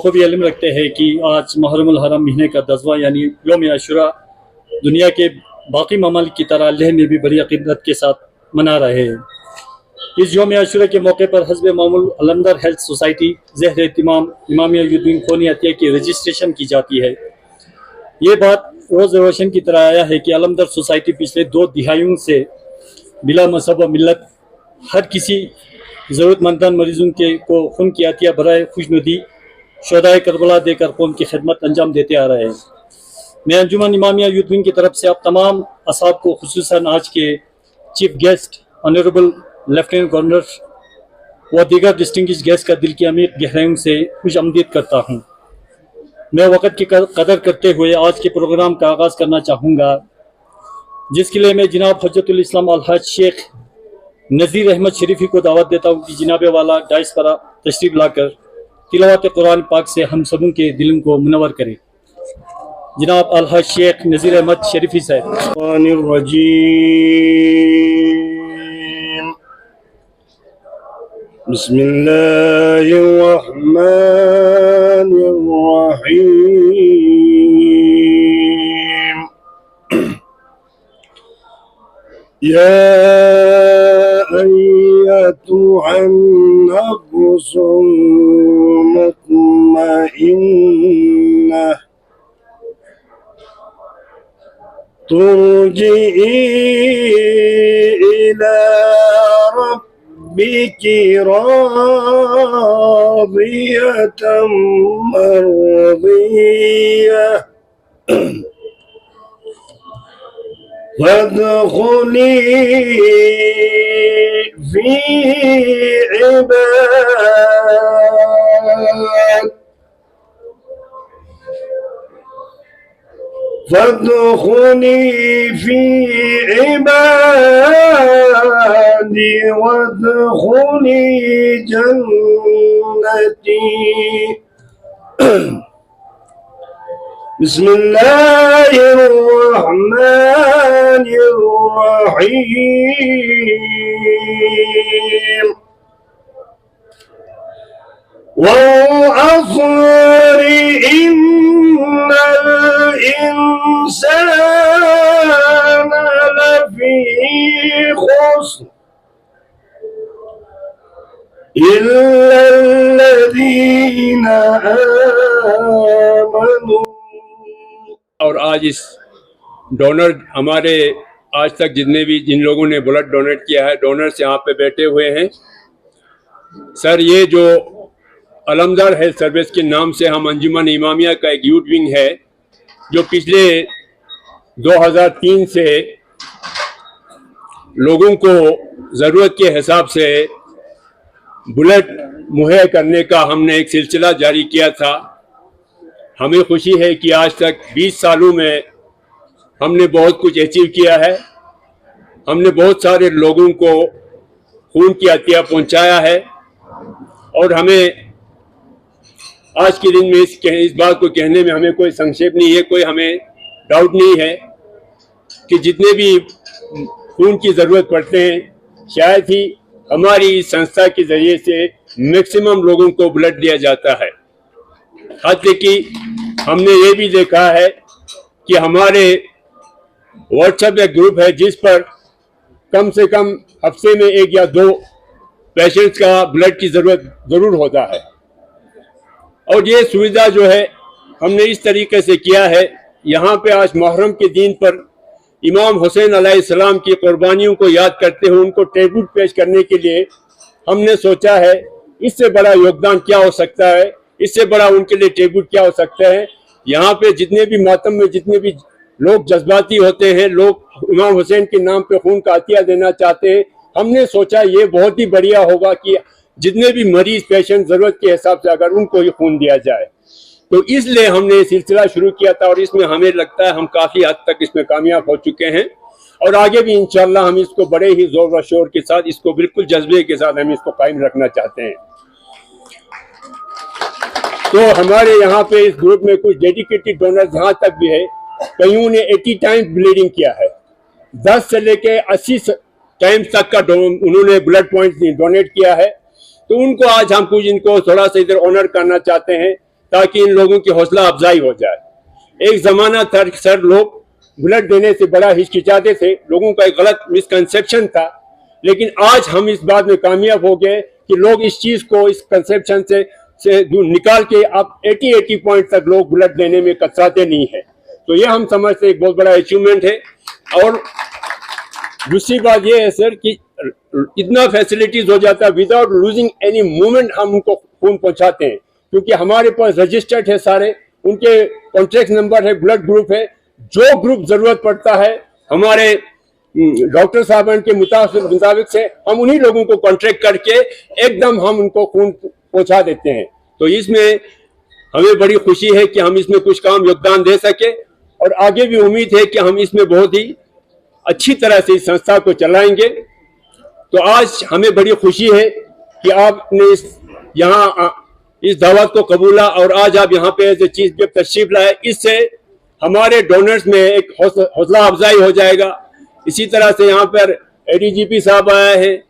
बखूबी इल्म रखते हैं कि आज मुहर्रमुल हरम महीने का 10वां यानी यौम आशूरा दुनिया के बाकी ममालिक की तरह लेह में भी बड़ी अकीदत के साथ मना रहे हैं। इस यौम आशूरा के मौके पर हस्ब मामूल अलमदर हेल्थ सोसाइटी ज़हर इमाम इमामिया युद्दीन खोनी अतिया की रजिस्ट्रेशन की जाती है। ये बात रोज़ रोशन की तरह आया है कि अलमदर सोसाइटी पिछले 2 दिहाइयों से बिला मजहब व मिलत हर किसी ज़रूरतमंद मरीजों के को खून की अतिया बराए खुशनुदी शोदाए करबला देकर कौम की खिदमत अंजाम देते आ रहे हैं। मैं अंजुमन इमामिया युद्दीन की तरफ से आप तमाम असाब को खुसूसन आज के chief guest honourable lieutenant governor व दीगर डिस्टिंग्विश्ड गेस्ट का दिल की अमीर गहराइयों से खुश आमदीद करता हूँ। मैं वक़्त की कदर करते हुए आज के प्रोग्राम का आगाज़ करना चाहूँगा, जिसके लिए मैं जनाब हजरतुल इस्लाम अलहज शेख नज़ीर अहमद शरीफी को दावत देता हूँ कि जनाब वाला डाइस पर तशरीफ लाकर तिलावत कुरान पाक से हम सबों के दिलों को मुनव्वर करें। जनाब अलहज शेख नज़ीर अहमद शरीफी साहब। बिस्मिल्लाहिर्रहमानिर्रहीम। या अय्यतुहन नफ्सुल मुत्मइन्नह तुरजिई इला रब्बिकी रादियतम मर्दियह फदखुली फी इबाद फदखुली फी इबादी वदखुली जन्नती। बिस्मिल्लाहिर्रहमानिर्रहीम। वल्अस्र इन्नल इंसान लफी खुस्र इल्लल्लज़ीना आमनू। और आज इस डोनर हमारे आज तक जिन लोगों ने ब्लड डोनेट किया है, डोनर्स यहाँ पे बैठे हुए हैं। सर, ये जो अलमदर हेल्थ सर्विस के नाम से हम अंजुमन इमामिया का एक यूथ विंग है, जो पिछले 2003 से लोगों को ज़रूरत के हिसाब से ब्लड मुहैया करने का हमने एक सिलसिला जारी किया था। हमें खुशी है कि आज तक 20 सालों में हमने बहुत कुछ अचीव किया है। हमने बहुत सारे लोगों को खून की अतिया पहुंचाया है और हमें आज के दिन में इस बात को कहने में हमें कोई संक्षेप नहीं है, कोई हमें डाउट नहीं है कि जितने भी खून की ज़रूरत पड़ते हैं, शायद ही हमारी इस संस्था के ज़रिए से मैक्सिमम लोगों को ब्लड दिया जाता है। हद कि हमने ये भी देखा है कि हमारे व्हाट्सएप एक ग्रुप है जिस पर कम से कम हफ्ते में 1 या 2 पेशेंट्स का ब्लड की ज़रूरत ज़रूर होता है। और ये सुविधा जो है हमने इस तरीके से किया है, यहाँ पे आज मुहर्रम के दिन पर इमाम हुसैन अलैहिस्सलाम की कुर्बानियों को याद करते हुए उनको ट्रिब्यूट पेश करने के लिए हमने सोचा है इससे बड़ा योगदान क्या हो सकता है, इससे बड़ा उनके लिए ट्रिब्यूट क्या हो सकता है। यहाँ पे जितने भी मातम में जितने भी लोग जज्बाती होते हैं, लोग इमाम हुसैन के नाम पे खून का अतिया देना चाहते हैं, हमने सोचा ये बहुत ही बढ़िया होगा कि जितने भी मरीज पेशेंट ज़रूरत के हिसाब से अगर उनको ये खून दिया जाए। तो इसलिए हमने ये सिलसिला शुरू किया था और इसमें हमें लगता है हम काफ़ी हद तक इसमें कामयाब हो चुके हैं और आगे भी इंशाल्लाह हम इसको बड़े ही जोर व शोर के साथ, इसको बिल्कुल जज्बे के साथ हम इसको कायम रखना चाहते हैं। तो हमारे यहाँ पे इस ग्रुप में कुछ डेडिकेटेड डोनर्स यहाँ तक भी है, कईयों ने 80 टाइम्स ब्लीडिंग किया है, 10 से लेके 80 टाइम्स तक का उन्होंने ब्लड पॉइंट डोनेट किया है। तो उनको आज हम कुछ इनको थोड़ा सा इधर ऑनर करना चाहते हैं ताकि इन लोगों की हौसला अफजाई हो जाए। एक जमाना था सर, लोग बुलेट देने से बड़ा हिचकिचाते थे, लोगों का एक गलत मिसकंसेप्शन था, लेकिन आज हम इस बात में कामयाब हो गए कि लोग इस चीज को, इस कंसेप्शन से निकाल के अब 80 पॉइंट तक लोग बुलेट देने में कतराते नहीं है। तो ये हम समझते एक बहुत बड़ा अचीवमेंट है। और दूसरी बात ये है सर कि इतना फैसिलिटीज हो जाता है, विदाउट लूजिंग एनी मूवमेंट हम उनको खून पहुंचाते हैं, क्योंकि हमारे पास रजिस्टर्ड है सारे, उनके कॉन्ट्रैक्ट नंबर है, ब्लड ग्रुप है। जो ग्रुप जरूरत पड़ता है हमारे डॉक्टर साहब के मुताबिक से हम उन्हीं लोगों को कॉन्ट्रैक्ट करके एकदम हम उनको खून पहुंचा देते हैं। तो इसमें हमें बड़ी खुशी है कि हम इसमें कुछ काम योगदान दे सके, और आगे भी उम्मीद है कि हम इसमें बहुत ही अच्छी तरह से इस संस्था को चलाएंगे। तो आज हमें बड़ी खुशी है कि आपने इस दावत को कबूला और आज आप यहाँ पे एज ए चीफ गेस्ट तशरीफ लाए। इससे हमारे डोनर्स में एक हौसला अफजाई हो जाएगा। इसी तरह से यहाँ पर एडीजीपी साहब आया है,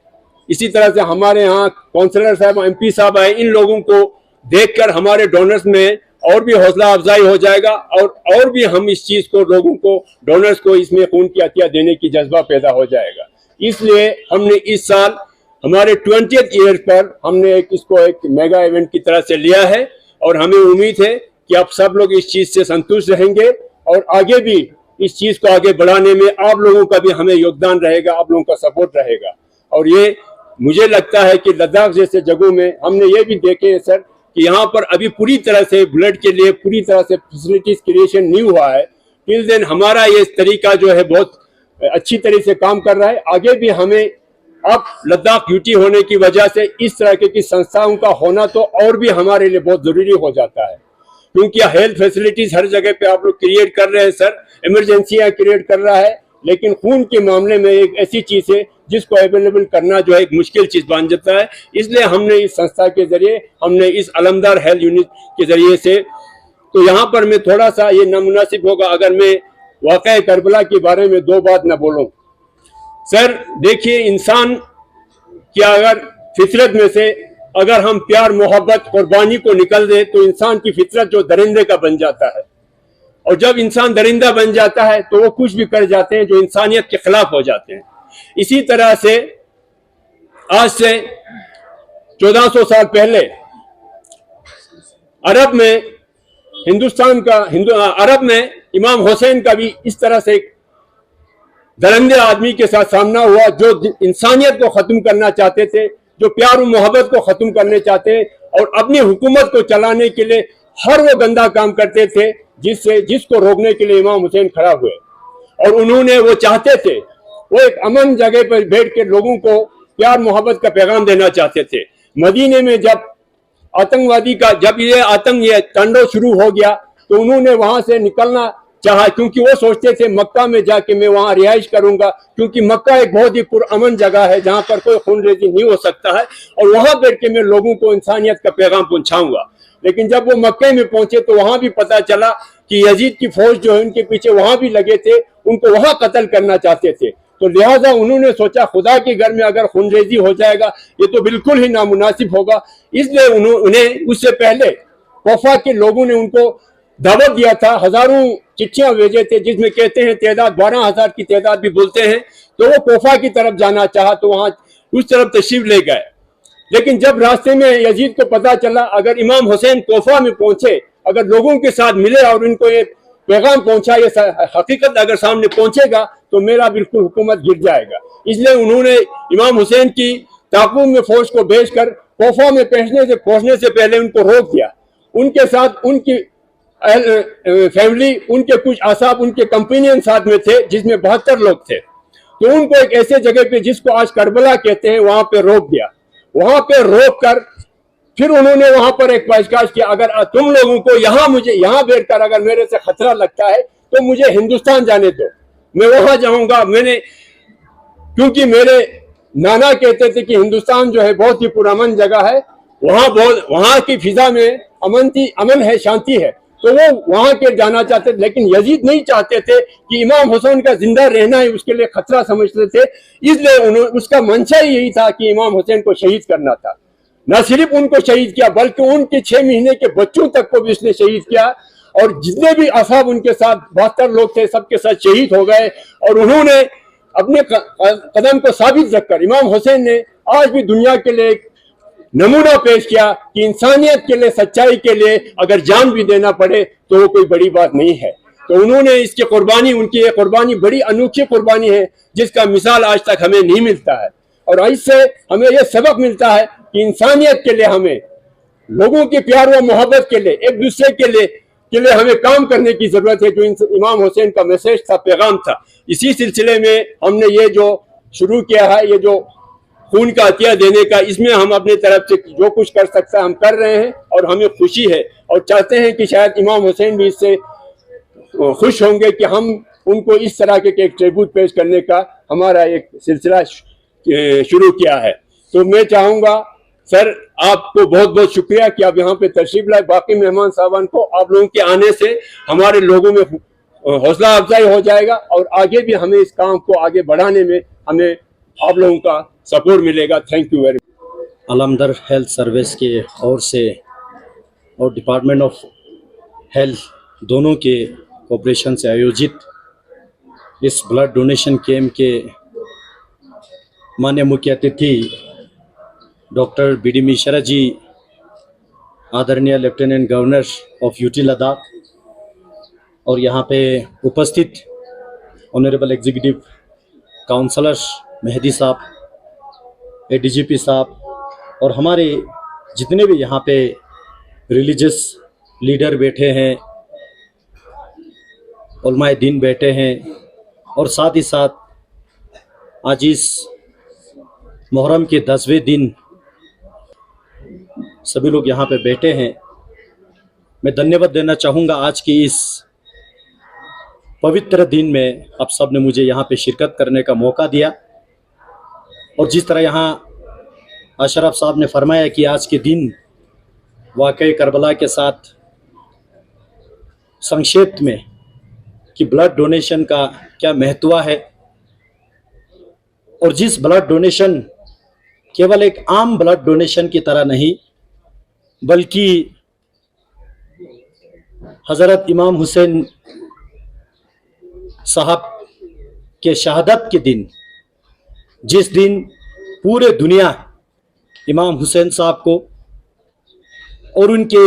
इसी तरह से हमारे यहाँ काउंसलर साहब, एमपी साहब आए। इन लोगों को देखकर हमारे डोनर्स में और भी हौसला अफजाई हो जाएगा, और भी हम इस चीज को, लोगों को, डोनर्स को इसमें खून की अतिया देने की जज्बा पैदा हो जाएगा। इसलिए हमने इस साल हमारे 20th ईयर पर हमने इसको एक मेगा इवेंट की तरह से लिया है, और हमें उम्मीद है कि आप सब लोग इस चीज से संतुष्ट रहेंगे, और आगे भी इस चीज को आगे बढ़ाने में आप लोगों का भी हमें योगदान रहेगा, आप लोगों का सपोर्ट रहेगा। और ये मुझे लगता है कि लद्दाख जैसे जगहों में हमने ये भी देखे है सर कि यहाँ पर अभी पूरी तरह से बुलेट के लिए पूरी तरह से फैसिलिटीज क्रिएशन नहीं हुआ है। टिल देन हमारा ये तरीका जो है बहुत अच्छी तरह से काम कर रहा है। आगे भी हमें अब लद्दाख यूटी होने की वजह से इस तरह की संस्थाओं का होना तो और भी हमारे लिए बहुत जरूरी हो जाता है, क्योंकि हेल्थ फैसिलिटीज हर जगह पे आप लोग क्रिएट कर रहे हैं सर, इमरजेंसियां क्रिएट कर रहा है, लेकिन खून के मामले में एक ऐसी चीज है जिसको अवेलेबल करना जो है एक मुश्किल चीज बन जाता है। इसलिए हमने इस संस्था के जरिए, हमने इस अलमदार हेल्थ यूनिट के जरिए से, तो यहाँ पर मैं थोड़ा सा ये नामुनासिब होगा अगर मैं वाक़या करबला के बारे में दो बात न बोलूं। सर देखिए, इंसान की अगर फितरत में से अगर हम प्यार, मोहब्बत, कुर्बानी को निकल दे तो इंसान की फितरत जो दरिंदे का बन जाता है, और जब इंसान दरिंदा बन जाता है तो वो कुछ भी कर जाते हैं जो इंसानियत के खिलाफ हो जाते हैं। इसी तरह से आज से 1400 साल पहले अरब में अरब में इमाम हुसैन का भी इस तरह से दरिंदे आदमी के साथ सामना हुआ जो इंसानियत को खत्म करना चाहते थे, जो प्यार और मोहब्बत को खत्म करने चाहते हैं और अपनी हुकूमत को चलाने के लिए हर वो गंदा काम करते थे जिसको रोकने के लिए इमाम हुसैन खड़ा हुए। और उन्होंने, वो चाहते थे, वो एक अमन जगह पर बैठ के लोगों को प्यार मोहब्बत का पैगाम देना चाहते थे। मदीने में जब आतंकवादी का ये तांडव शुरू हो गया तो उन्होंने वहां से निकलना चाहा, क्योंकि वो सोचते थे मक्का में जाके मैं वहां रिहाइश करूंगा, क्योंकि मक्का एक बहुत ही पुरअमन जगह है जहां पर कोई खूनरेजी नहीं हो सकता है, और वहां बैठ के मैं लोगों को इंसानियत का पैगाम पहुंचाऊंगा। लेकिन जब वो मक्के में पहुंचे तो वहां भी पता चला कि यजीद की फौज जो है उनके पीछे वहां भी लगे थे, उनको वहां कत्ल करना चाहते थे। तो लिहाजा उन्होंने सोचा खुदा के घर में अगर खूनरेजी हो जाएगा ये तो बिल्कुल ही नामुनासिब होगा। इसलिए उन्हें उससे पहले कोफा के लोगों ने उनको दावत दिया था, हजारों चिट्ठियां भेजे थे जिसमें कहते हैं तादाद 12,000 की तादाद भी बोलते हैं। तो वो कोफा की तरफ जाना चाहा तो वहां उस तरफ तशरीफ ले गए। लेकिन जब रास्ते में यजीद को पता चला अगर इमाम हुसैन कोफा में पहुंचे, अगर लोगों के साथ मिले और इनको ये पैगाम पहुंचा, ये हकीकत अगर सामने पहुंचेगा तो मेरा बिल्कुल हुकूमत गिर जाएगा। इसलिए उन्होंने इमाम हुसैन की ताक़ूब में फौज को भेजकर कोफा में पहुंचने से पहले उनको रोक दिया। उनके साथ उनकी फैमिली, उनके कुछ आसाब, उनके कंपेनियन साथ में थे जिसमें 72 लोग थे। तो उनको एक ऐसे जगह पे जिसको आज करबला कहते हैं वहां पे रोक दिया। वहां पे रोक कर फिर उन्होंने वहां पर एक पेशकश किया, अगर तुम लोगों को मुझे यहाँ बैठकर अगर मेरे से खतरा लगता है तो मुझे हिंदुस्तान जाने दो, मैं वहां जाऊंगा। क्योंकि मेरे नाना कहते थे कि हिंदुस्तान जो है बहुत ही पुरअमन जगह है, वहां की फिजा में अमन है, शांति है, तो वो वहां के जाना चाहते थे। लेकिन यजीद नहीं चाहते थे कि इमाम हुसैन का जिंदा रहना ही उसके लिए खतरा समझते थे। इसलिए उसका मंशा ही यही था कि इमाम हुसैन को शहीद करना था। न सिर्फ उनको शहीद किया बल्कि उनके 6 महीने के बच्चों तक को भी उसने शहीद किया। और जितने भी असहाब उनके साथ 72 लोग थे सबके साथ शहीद हो गए। और उन्होंने अपने कदम को साबित रखकर इमाम हुसैन ने आज भी दुनिया के लिए एक नमूना पेश किया कि इंसानियत के लिए, सच्चाई के लिए अगर जान भी देना पड़े तो वो कोई बड़ी बात नहीं है। तो उन्होंने इसकी कुर्बानी, उनकी ये कुर्बानी बड़ी अनोखी कुर्बानी है जिसका मिसाल आज तक हमें नहीं मिलता है। और इससे हमें यह सबक मिलता है कि इंसानियत के लिए, हमें लोगों के प्यार व मोहब्बत के लिए, एक दूसरे के लिए हमें काम करने की जरूरत है। जो इमाम हुसैन का मैसेज था, पैगाम था, इसी सिलसिले में हमने ये जो शुरू किया है, ये जो खून का अतिया देने का, इसमें हम अपनी तरफ से जो कुछ कर सकते हैं हम कर रहे हैं और हमें खुशी है। और चाहते हैं कि शायद इमाम हुसैन भी इससे खुश होंगे कि हम उनको इस तरह के एक ट्रिब्यूट पेश करने का हमारा एक सिलसिला शुरू किया है। तो मैं चाहूँगा सर, आपको बहुत बहुत शुक्रिया कि आप यहाँ पे तशरीफ लाए। बाकी मेहमान साहबान को आप लोगों के आने से हमारे लोगों में हौसला अफजाई हो जाएगा और आगे भी हमें इस काम को आगे बढ़ाने में हमें आप लोगों का सपोर्ट मिलेगा। Thank you very much. अलमदर हेल्थ सर्विस के ओर से और डिपार्टमेंट ऑफ हेल्थ दोनों के कोऑपरेशन से आयोजित इस ब्लड डोनेशन कैंप के माननीय मुख्य अतिथि डॉक्टर बी.डी. मिश्रा जी, आदरणीय lieutenant governor of UT Ladakh, और यहाँ पे उपस्थित ऑनरेबल एग्जीक्यूटिव काउंसलर मेहदी साहब, एडीजीपी साहब और हमारे जितने भी यहाँ पे रिलीजियस लीडर बैठे हैं, उलमाए दीन बैठे हैं, और साथ ही साथ आज इस मुहर्रम के 10वें दिन सभी लोग यहाँ पे बैठे हैं। मैं धन्यवाद देना चाहूँगा आज की इस पवित्र दिन में आप सब ने मुझे यहाँ पे शिरकत करने का मौका दिया। और जिस तरह यहाँ अशरफ साहब ने फरमाया कि आज के दिन वाक़ई करबला के साथ संक्षेप में कि ब्लड डोनेशन का क्या महत्व है, और जिस ब्लड डोनेशन केवल एक आम ब्लड डोनेशन की तरह नहीं बल्कि हज़रत इमाम हुसैन साहब के शहादत के दिन, जिस दिन पूरे दुनिया इमाम हुसैन साहब को और उनके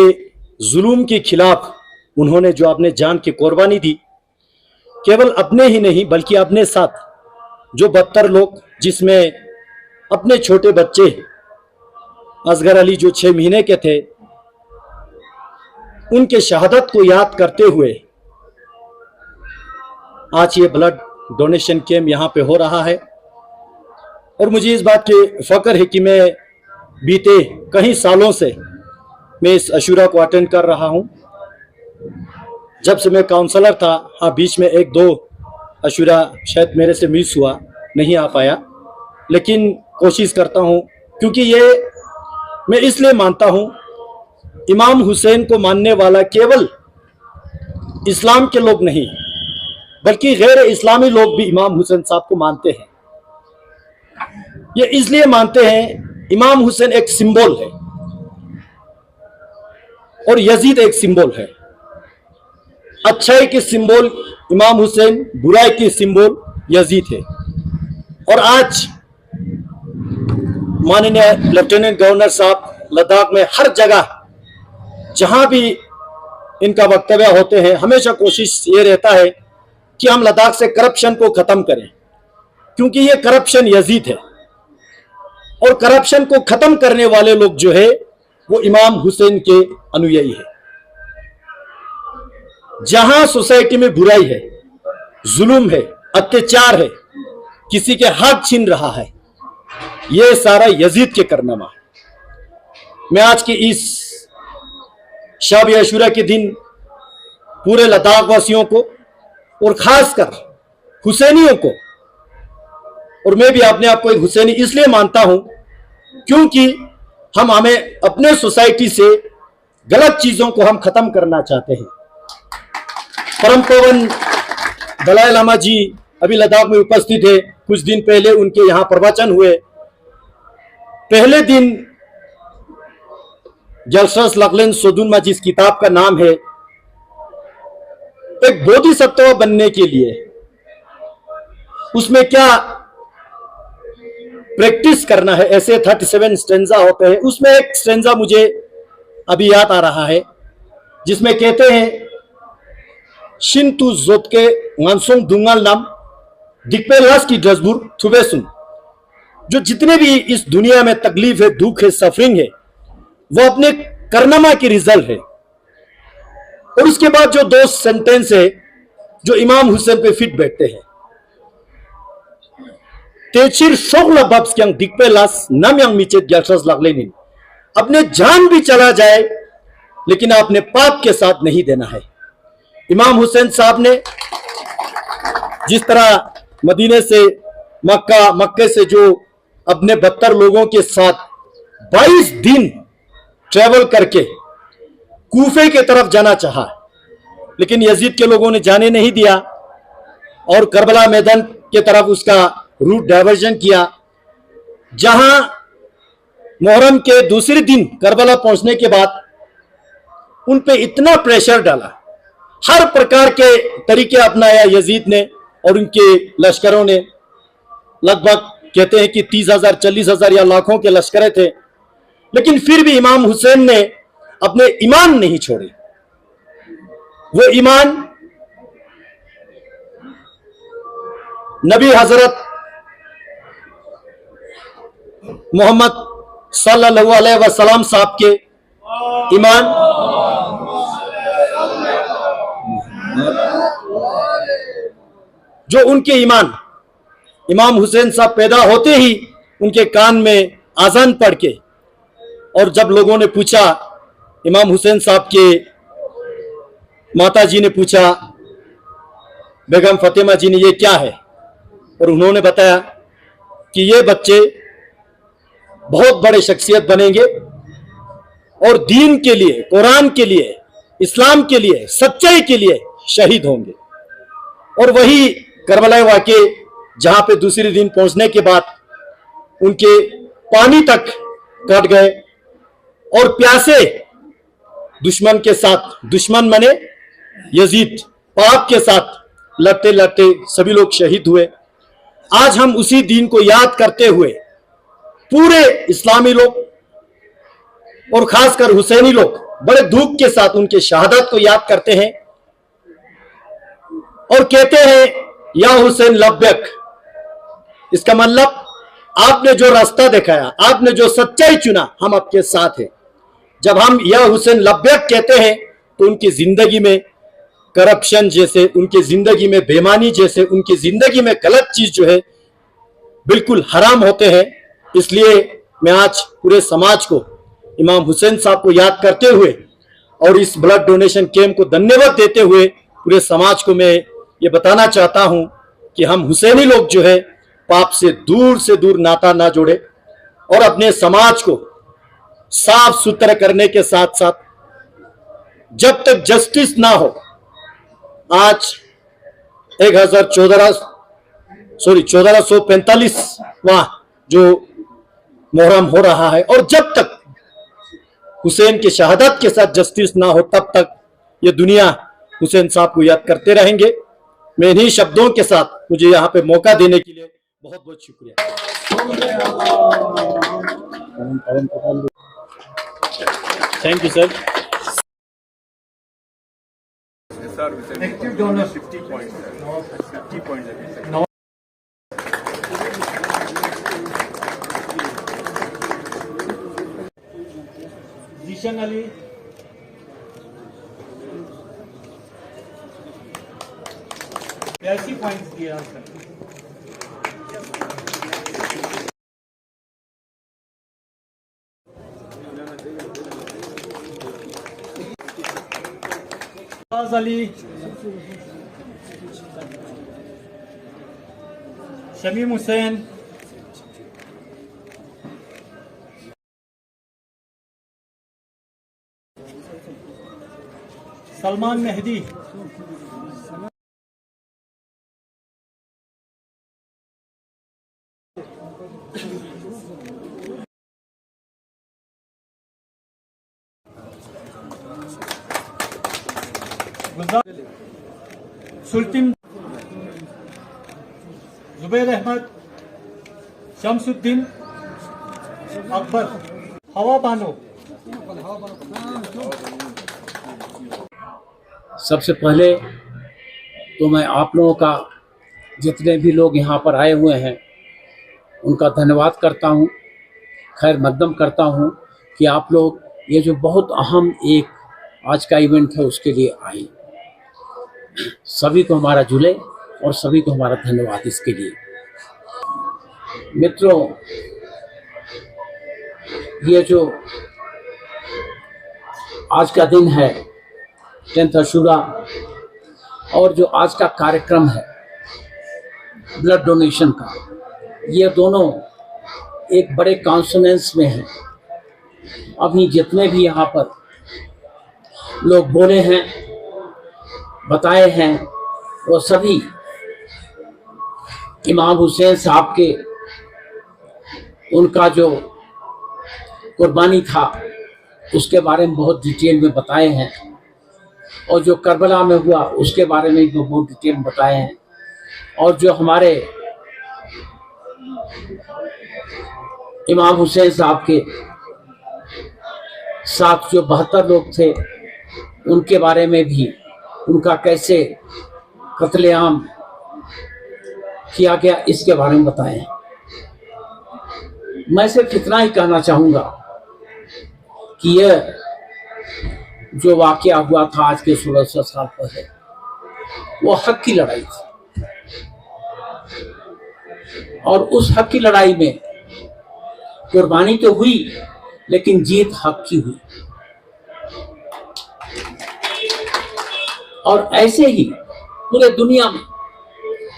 जुल्म के खिलाफ उन्होंने जो अपने जान की कुर्बानी दी, केवल अपने ही नहीं बल्कि अपने साथ जो 72 लोग, जिसमें अपने छोटे बच्चे असगर अली जो 6 महीने के थे, उनके शहादत को याद करते हुए आज ये ब्लड डोनेशन कैंप यहाँ पे हो रहा है। और मुझे इस बात की फख्र है कि मैं बीते कई सालों से मैं इस अशूरा को अटेंड कर रहा हूँ। जब से मैं काउंसलर था, हाँ बीच में 1-2 अशूरा शायद मेरे से मिस हुआ, नहीं आ पाया, लेकिन कोशिश करता हूँ, क्योंकि ये मैं इसलिए मानता हूँ इमाम हुसैन को मानने वाला केवल इस्लाम के लोग नहीं बल्कि गैर इस्लामी लोग भी इमाम हुसैन साहब को मानते हैं। ये इसलिए मानते हैं, इमाम हुसैन एक सिंबल है और यजीद एक सिंबल है। अच्छाई की सिंबल इमाम हुसैन, बुराई की सिंबल यजीद है। और आज माननीय लेफ्टिनेंट गवर्नर साहब लद्दाख में हर जगह जहां भी इनका वक्तव्य होते हैं, हमेशा कोशिश ये रहता है कि हम लद्दाख से करप्शन को खत्म करें, क्योंकि ये करप्शन यजीद है और करप्शन को खत्म करने वाले लोग जो है वो इमाम हुसैन के अनुयायी है। जहां सोसाइटी में बुराई है, जुल्म है, अत्याचार है, किसी के हक छीन रहा है, ये सारा यजीद के कारनामा है। मैं आज की इस शब अशूरा के दिन पूरे लद्दाख वासियों को और खासकर हुसैनियों को, और मैं भी अपने आप को एक हुसैनी इसलिए मानता हूं क्योंकि हमें अपने सोसाइटी से गलत चीजों को हम खत्म करना चाहते हैं। परम पावन दलाई लामा जी अभी लद्दाख में उपस्थित है। कुछ दिन पहले उनके यहाँ प्रवचन हुए। पहले दिन जलसस लकलन सोदुनमा, जिस किताब का नाम है, एक बोधिसत्व बनने के लिए उसमें क्या प्रैक्टिस करना है, ऐसे 37 स्टेंजा होते हैं। उसमें एक स्टेंजा मुझे अभी याद आ रहा है, जिसमें कहते हैं शिंतु जोत के मानसोंग दुंगाल नाम दिक्पेलास की डजबुर थुबेसुन। जो जितने भी इस दुनिया में तकलीफ है, दुख है, सफरिंग है, वो अपने करनमा की रिजल्ट है। और उसके बाद जो दो सेंटेंस है जो इमाम हुसैन पे फिट बैठते हैं, तेचिर शोगला बाब्स क्यांग दिक्पेलास नाम यांग मीचे जलसस लगलेनिन। अपने जान भी चला जाए लेकिन आपने पाप के साथ नहीं देना है। इमाम हुसैन साहब ने जिस तरह मदीने से मक्का, मक्के से जो अपने 72 लोगों के साथ 22 दिन ट्रेवल करके कूफे की तरफ जाना चाहा, लेकिन यजीद के लोगों ने जाने नहीं दिया और करबला मैदान के तरफ उसका रूट डायवर्जन किया। जहां मुहर्रम के दूसरे दिन करबला पहुंचने के बाद उन पे इतना प्रेशर डाला, हर प्रकार के तरीके अपनाया यजीद ने और उनके लश्करों ने। लगभग कहते हैं कि 30,000, 40,000 या लाखों के लश्करें थे, लेकिन फिर भी इमाम हुसैन ने अपने ईमान नहीं छोड़े। वो ईमान नबी हजरत मोहम्मद सल्लल्लाहु अलैहि वसल्लम साहब के ईमान, जो उनके ईमान, इमाम हुसैन साहब पैदा होते ही उनके कान में आजान पढ़ के, और जब लोगों ने पूछा, इमाम हुसैन साहब के माता जी ने पूछा बेगम फतेमा जी ने, ये क्या है? और उन्होंने बताया कि ये बच्चे बहुत बड़े शख्सियत बनेंगे और दीन के लिए, कुरान के लिए, इस्लाम के लिए, सच्चाई के लिए शहीद होंगे। और वही करबला वाक़े जहां पे दूसरे दिन पहुंचने के बाद उनके पानी तक कट गए और प्यासे दुश्मन के साथ, दुश्मन माने यजीद, पाप के साथ लड़ते लड़ते सभी लोग शहीद हुए। आज हम उसी दिन को याद करते हुए पूरे इस्लामी लोग और खासकर हुसैनी लोग बड़े दुख के साथ उनके शहादत को याद करते हैं और कहते हैं या हुसैन लब्बैक। इसका मतलब आपने जो रास्ता दिखाया, आपने जो सच्चाई चुना, हम आपके साथ हैं। जब हम या हुसैन लब्बैक कहते हैं तो उनकी जिंदगी में करप्शन जैसे, उनकी जिंदगी में बेईमानी जैसे, उनकी जिंदगी में गलत चीज जो है बिल्कुल हराम होते हैं। इसलिए मैं आज पूरे समाज को इमाम हुसैन साहब को याद करते हुए और इस ब्लड डोनेशन कैंप को धन्यवाद देते हुए पूरे समाज को मैं ये बताना चाहता हूं कि हम हुसैनी लोग जो है पाप से दूर नाता ना जोड़े और अपने समाज को साफ सुथरा करने के साथ साथ जब तक जस्टिस ना हो, आज 1445वां जो मुहर्रम हो रहा है, और जब तक हुसैन की शहादत के साथ जस्टिस ना हो तब तक ये दुनिया हुसैन साहब को याद करते रहेंगे। मैं इन्हीं शब्दों के साथ मुझे यहाँ पे मौका देने के लिए बहुत बहुत शुक्रिया। Thank you sir. Active donor 50 points. 50 points. Zeeshan Ali, ऐसी पॉइंट्स दिया सर। अली, शमीम हुसैन, सलमान मेहदी, गुलजार सुल्तान जुबैर अहमद शमसुद्दीन अकबर हवा बानो। सबसे पहले तो मैं आप लोगों का जितने भी लोग यहाँ पर आए हुए हैं उनका धन्यवाद करता हूँ, खैर मकदम करता हूँ कि आप लोग ये जो बहुत अहम एक आज का इवेंट है उसके लिए आए। सभी को हमारा जुले और सभी को हमारा धन्यवाद इसके लिए। मित्रों, ये जो आज का दिन है 10th अशूरा और जो आज का कार्यक्रम है ब्लड डोनेशन का, ये दोनों एक बड़े कॉन्सोनेंस में हैं। अभी जितने भी यहाँ पर लोग बोले हैं, बताए हैं, वो सभी इमाम हुसैन साहब के उनका जो कुर्बानी था उसके बारे में बहुत डिटेल में बताए हैं और जो करबला में हुआ उसके बारे में भी बहुत डिटेल में बताए हैं। और जो हमारे इमाम हुसैन साहब के साथ जो 72 लोग थे उनके बारे में भी, उनका कैसे कत्लेआम किया गया इसके बारे में बताए हैं। मैं सिर्फ इतना ही कहना चाहूँगा कि यह जो वाकया हुआ था आज के 1600 साल पहले, वो हक की लड़ाई थी और उस हक की लड़ाई में कुर्बानी तो हुई लेकिन जीत हक की हुई। और ऐसे ही पूरे दुनिया में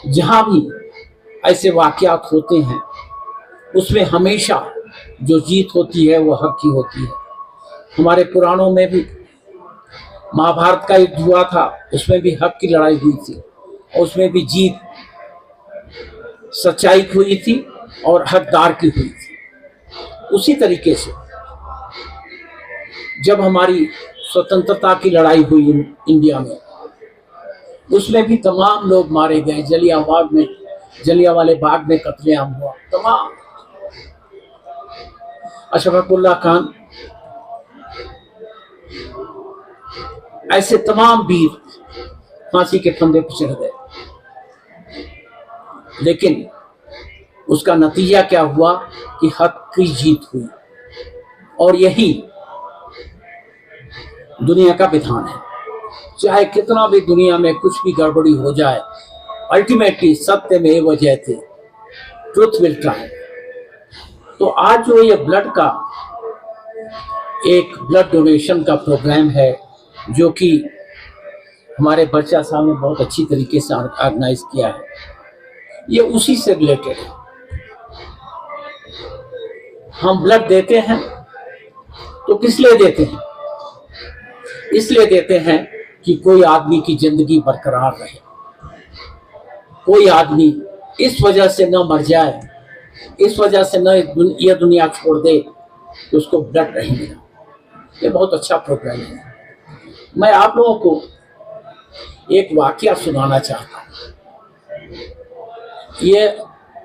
जहां भी ऐसे वाकयात होते हैं उसमें हमेशा जो जीत होती है वो हक की होती है। हमारे पुराणों में भी महाभारत का युद्ध हुआ था, उसमें भी हक की लड़ाई हुई थी और उसमें भी जीत सच्चाई की हुई थी और हकदार की हुई थी। उसी तरीके से जब हमारी स्वतंत्रता की लड़ाई हुई इंडिया में, उसमें भी तमाम लोग मारे गए। जलियांवाले बाग में कत्लेआम हुआ, तमाम अशफाकुल्लाह खान, ऐसे तमाम वीर फांसी के फंदे पर चढ़ गए। लेकिन उसका नतीजा क्या हुआ कि हक की जीत हुई और यही दुनिया का विधान है। चाहे कितना भी दुनिया में कुछ भी गड़बड़ी हो जाए, अल्टीमेटली सत्य में वो जयते, ट्रुथ विल ट्रायम्फ। तो आज जो ये ब्लड डोनेशन का प्रोग्राम है जो कि हमारे बच्चा साहब ने बहुत अच्छी तरीके से ऑर्गेनाइज किया है, ये उसी से रिलेटेड है। हम ब्लड देते हैं तो किस लिए देते हैं? इसलिए देते हैं कि कोई आदमी की जिंदगी बरकरार रहे, कोई आदमी इस वजह से न मर जाए, इस वजह से न ये दुनिया छोड़ दे कि उसको ब्लड नहीं मिला। ये बहुत अच्छा प्रोग्राम है। मैं आप लोगों को एक वाकया सुनाना चाहता हूँ। ये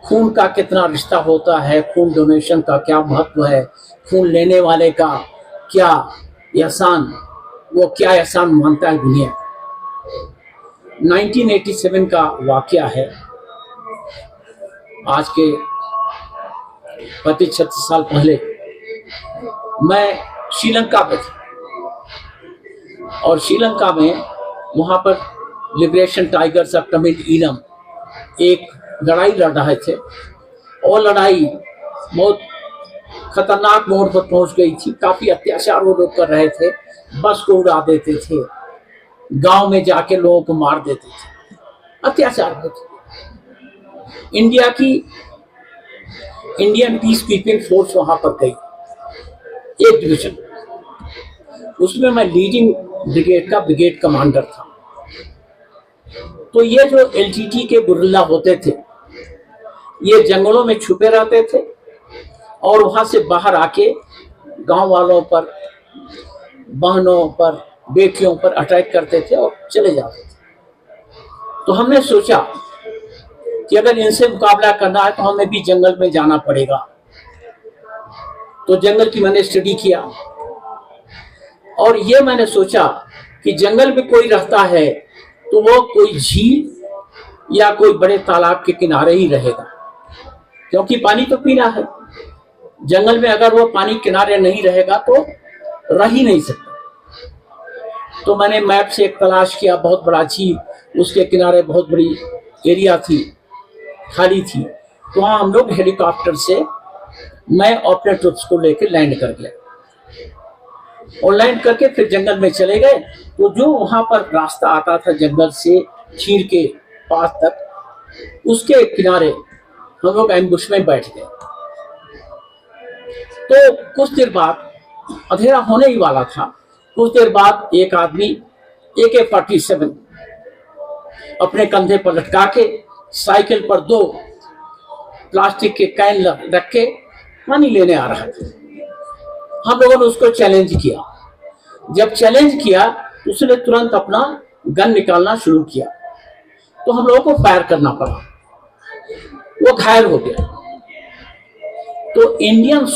खून का कितना रिश्ता होता है, खून डोनेशन का क्या महत्व है, खून लेने वाले का क्या एहसान, वो क्या एहसान मानता है दुनिया। 1987 का वाकया है। आज के 35-36 साल पहले मैं श्रीलंका में था और श्रीलंका में वहाँ पर liberation tigers of Tamil Eelam एक लड़ाई लड़ रहे थे और लड़ाई बहुत खतरनाक मोड़ पर पहुंच गई थी। काफी अत्याचार वो लोग कर रहे थे, बस को उड़ा देते थे, गांव में जाके लोगों को मार देते थे, अत्याचार होते। इंडियन पीस कीपिंग फोर्स वहां पर गई, एक डिवीजन, उसमें मैं लीडिंग ब्रिगेड का ब्रिगेड कमांडर था। तो ये जो एलटीटी के गुरिल्ला होते थे, ये जंगलों में छुपे रहते थे और वहां से बाहर आके गांव वालों पर, बहनों पर, बेटियों पर अटैक करते थे और चले जाते थे। तो हमने सोचा कि अगर इनसे मुकाबला करना है तो हमें भी जंगल में जाना पड़ेगा। तो जंगल की मैंने स्टडी किया और ये मैंने सोचा कि जंगल में कोई रहता है तो वो कोई झील या कोई बड़े तालाब के किनारे ही रहेगा, क्योंकि पानी तो पीना है। जंगल में अगर वो पानी किनारे नहीं रहेगा तो रह ही नहीं सकता। तो मैंने मैप से एक तलाश किया, बहुत बड़ा झील, उसके किनारे बहुत बड़ी एरिया थी, खाली थी। तो वहाँ हम लोग हेलीकॉप्टर से मैं अपने ट्रुप्स को लेकर लैंड कर गया और लैंड करके फिर जंगल में चले गए। तो जो वहाँ पर रास्ता आता था जंगल से खीर के पास तक, उसके किनारे हम लोग एम्बुश में बैठ गए। तो कुछ देर बाद, अंधेरा होने ही वाला था, कुछ देर बाद एक आदमी AK-47 अपने कंधे पर लटका के साइकिल पर 2 प्लास्टिक के कैन रख के पानी लेने आ रहा था। हम लोगों ने उसको चैलेंज किया। जब चैलेंज किया तो उसने तुरंत अपना गन निकालना शुरू किया, तो हम लोगों को फायर करना पड़ा। वो घायल हो गया। तो इंडियन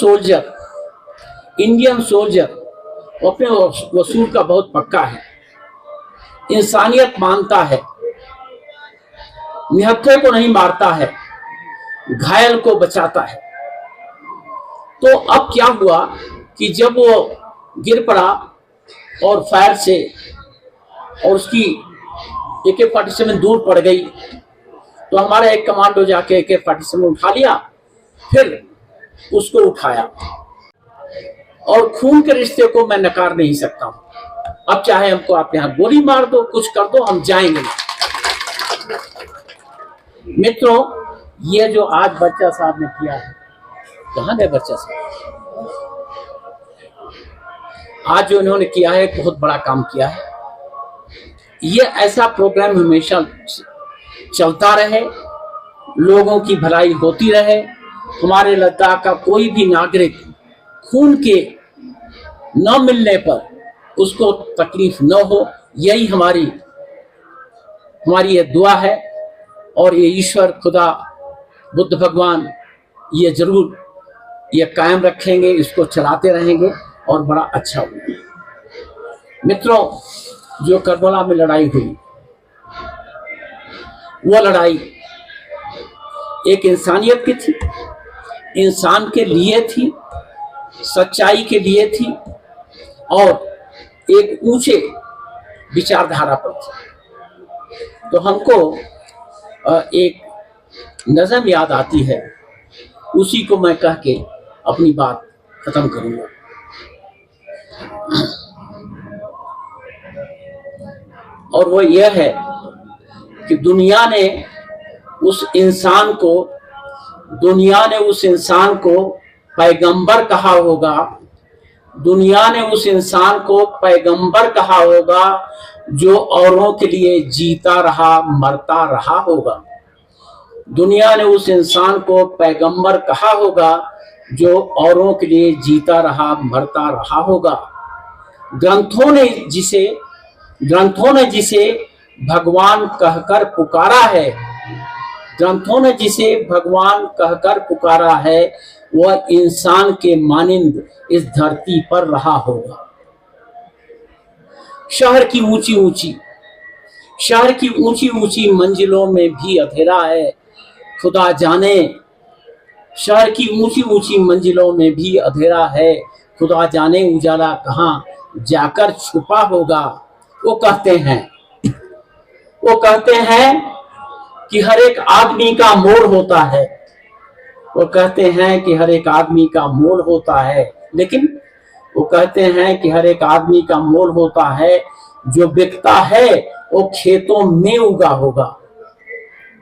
सोल्जर अपने वसूल का बहुत पक्का है, इंसानियत मानता है, निहत्थे को नहीं मारता है, घायल को बचाता है। तो अब क्या हुआ कि जब वो गिर पड़ा और फायर से और उसकी AK-47 दूर पड़ गई, तो हमारा एक कमांडो जाके AK-47 उठा लिया, फिर उसको उठाया। और खून के रिश्ते को मैं नकार नहीं सकता हूं। अब चाहे हमको आप यहाँ गोली मार दो, कुछ कर दो, हम जाएंगे। मित्रों, ये जो आज बच्चा साहब ने किया है, कहाँ गए बच्चा साहब? आज जो इन्होंने किया है बहुत बड़ा काम किया है। ये ऐसा प्रोग्राम हमेशा चलता रहे, लोगों की भलाई होती रहे, हमारे लद्दाख का कोई भी नागरिक खून के न मिलने पर उसको तकलीफ न हो, यही हमारी ये दुआ है। और ये ईश्वर खुदा बुद्ध भगवान ये जरूर ये कायम रखेंगे, इसको चलाते रहेंगे और बड़ा अच्छा होगा। मित्रों, जो करबला में लड़ाई हुई, वो लड़ाई एक इंसानियत की थी, इंसान के लिए थी, सच्चाई के लिए थी और एक ऊंचे विचारधारा पर थी। तो हमको एक नज़म याद आती है, उसी को मैं कह के अपनी बात खत्म करूंगा। और वो यह है कि दुनिया ने उस इंसान को पैगंबर कहा होगा, दुनिया ने उस इंसान को पैगंबर कहा होगा जो औरों के लिए जीता रहा, मरता रहा होगा। दुनिया ने उस इंसान को पैगंबर कहा होगा जो औरों के लिए जीता रहा, मरता रहा होगा। ग्रंथों ने जिसे भगवान कहकर पुकारा है, ग्रंथों ने जिसे भगवान कहकर पुकारा है, वह इंसान के मानिंद इस धरती पर रहा होगा। शहर की ऊंची मंजिलों में भी अंधेरा है, खुदा जाने। शहर की ऊंची मंजिलों में भी अंधेरा है, खुदा जाने उजाला कहाँ जाकर छुपा होगा। वो कहते हैं कि हर एक आदमी का मोड़ होता है, वो कहते हैं कि हर एक आदमी का मोड़ होता है, लेकिन वो कहते हैं कि हर एक आदमी का मोड़ होता है, जो बिकता है वो खेतों में उगा होगा।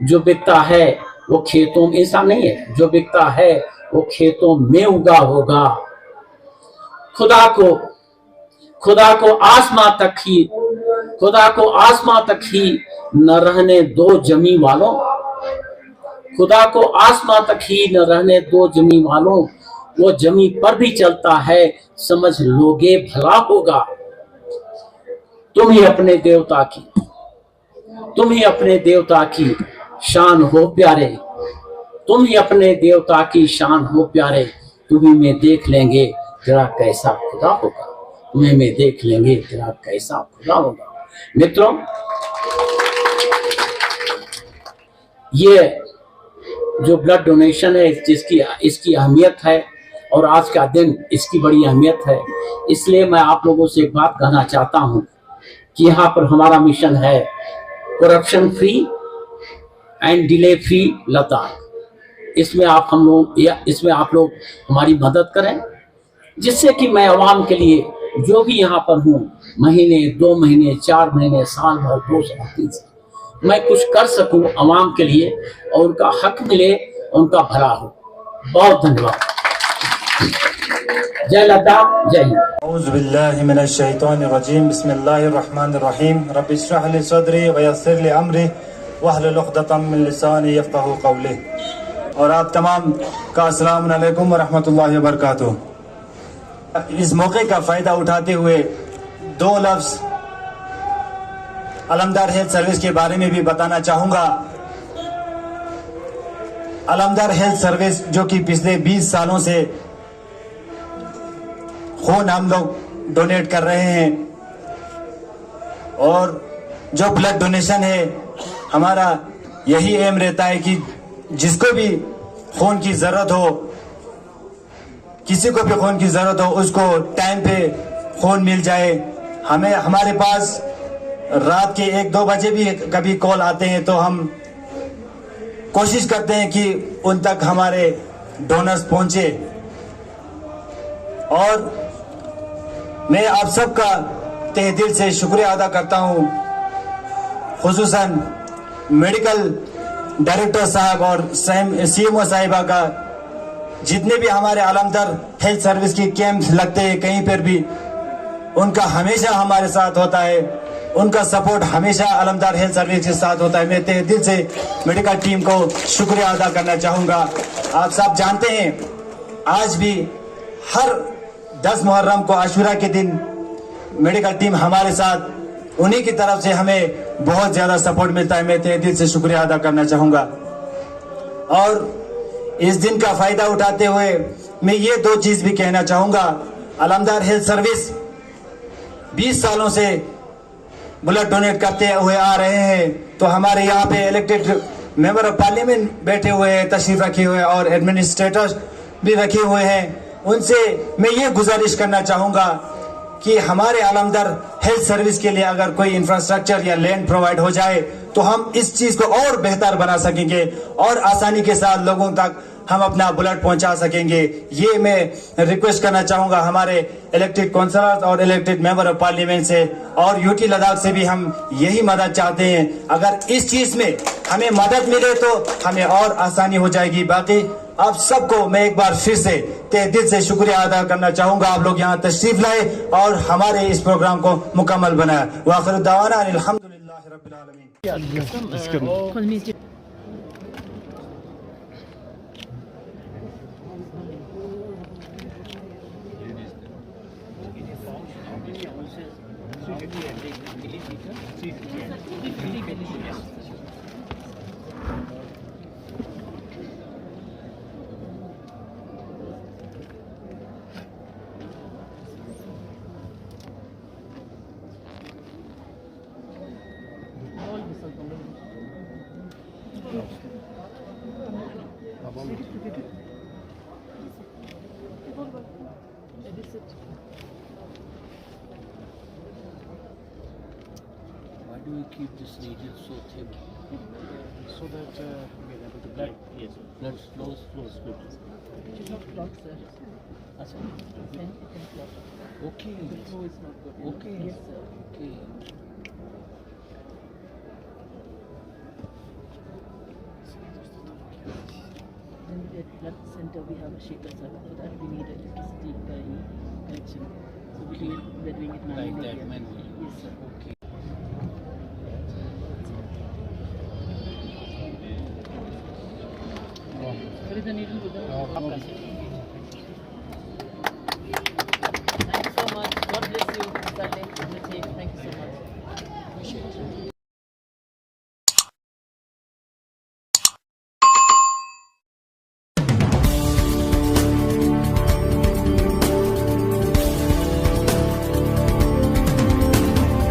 जो बिकता है वो खेतों में, इंसान नहीं है, जो बिकता है वो खेतों में उगा होगा। खुदा को आसमां तक ही न रहने दो जमी वालों, खुदा को आसमां तक ही न रहने दो जमी वालों, वो जमी पर भी चलता है, समझ लोगे भला होगा। तुम ही अपने देवता की, तुम ही अपने देवता की शान हो प्यारे, तुम ही अपने देवता की शान हो प्यारे, तुम्हें में देख लेंगे तेरा कैसा खुदा होगा, तुम्हें में देख लेंगे तेरा कैसा खुदा होगा। मित्रों, ये जो ब्लड डोनेशन है जिसकी इसकी अहमियत है और आज का दिन इसकी बड़ी अहमियत है, इसलिए मैं आप लोगों से एक बात कहना चाहता हूं कि यहाँ पर हमारा मिशन है corruption free and delay free Ladakh. इसमें आप लोग हमारी मदद करें, जिससे कि मैं अवाम के लिए जो भी यहाँ पर हूँ, महीने 2 महीने 4 महीने साल भर 2 साल 3 साल, मैं कुछ कर सकूं अवाम के लिए और उनका हक मिले, उनका भला हो। बहुत धन्यवाद। जय लद्दाख, जय हिंद। औज़ुबिल्लाहि मिनश्शैतानिर्रजीम, बिस्मिल्लाहिर्रहमानिर्रहीम, रब्बि इश्रह लि सदरी व यस्सिर लि अमरी वहलुल उक़दतम मिन लिसानी यफ़क़हू क़ौली। और आप तमाम का अस्सलामु अलैकुम व रहमतुल्लाहि व बरकातुहू। इस मौके का फ़ायदा उठाते हुए 2 लफ्ज़ अलमदार हेल्थ सर्विस के बारे में भी बताना चाहूँगा। अलमदार हेल्थ सर्विस जो कि पिछले 20 सालों से खून हम लोग डोनेट कर रहे हैं, और जो ब्लड डोनेशन है हमारा यही एम रहता है कि जिसको भी खून की जरूरत हो, किसी को भी खून की जरूरत हो, उसको टाइम पे खून मिल जाए। हमें हमारे पास रात के 1-2 बजे भी कभी कॉल आते हैं तो हम कोशिश करते हैं कि उन तक हमारे डोनर्स पहुंचे। और मैं आप सबका तहे दिल से शुक्रिया अदा करता हूं, खुसूसन मेडिकल डायरेक्टर साहब और CMO साहिबा का। जितने भी हमारे आलमदार हेल्थ सर्विस की कैंप लगते हैं कहीं पर भी, उनका हमेशा हमारे साथ होता है, उनका सपोर्ट हमेशा आलमदार हेल्थ सर्विस के साथ होता है। मैं तहे दिल से मेडिकल टीम को शुक्रिया अदा करना चाहूँगा। आप सब जानते हैं आज भी हर 10 मुहर्रम को आशूरा के दिन मेडिकल टीम हमारे साथ, उन्हीं की तरफ से हमें बहुत ज़्यादा सपोर्ट मिलता है। मैं तहे दिल से शुक्रिया अदा करना चाहूँगा। और इस दिन का फ़ायदा उठाते हुए मैं ये 2 चीज़ भी कहना चाहूँगा। अलमदार हेल्थ सर्विस 20 सालों से ब्लड डोनेट करते हुए आ रहे हैं, तो हमारे यहाँ पे इलेक्टेड मेंबर ऑफ पार्लियामेंट बैठे हुए हैं, तशरीफ रखे हुए हैं, और एडमिनिस्ट्रेटर भी रखे हुए हैं। उनसे मैं ये गुजारिश करना चाहूँगा कि हमारे आलमदार हेल्थ सर्विस के लिए अगर कोई इंफ्रास्ट्रक्चर या लैंड प्रोवाइड हो जाए तो हम इस चीज़ को और बेहतर बना सकेंगे और आसानी के साथ लोगों तक हम अपना ब्लड पहुंचा सकेंगे। ये मैं रिक्वेस्ट करना चाहूँगा हमारे इलेक्टेड काउंसलर्स और इलेक्टेड मेंबर ऑफ पार्लियामेंट से, और यूटी लद्दाख से भी हम यही मदद चाहते हैं। अगर इस चीज़ में हमें मदद मिले तो हमें और आसानी हो जाएगी। बाकी आप सबको मैं एक बार फिर से तहे दिल से शुक्रिया अदा करना चाहूँगा। आप लोग यहाँ तशरीफ लाए और हमारे इस प्रोग्राम को मुकम्मल बनाया। व आखिर दावाना अल्हम्दुलिल्लाहि रब्बिल आलमीन। Why do we keep this needle so thin? So that we are able to blood. Yes. Blood flows good. It is not clot, sir. Achha. Then it can clot. Okay. The flow is not good. Okay. Yes, sir. Okay. Then at blood center we have a shaker, sir. For that we need electricity connection. So we're doing it manually. Like that here. manually. Yes, sir. Okay. Where is the needle? With the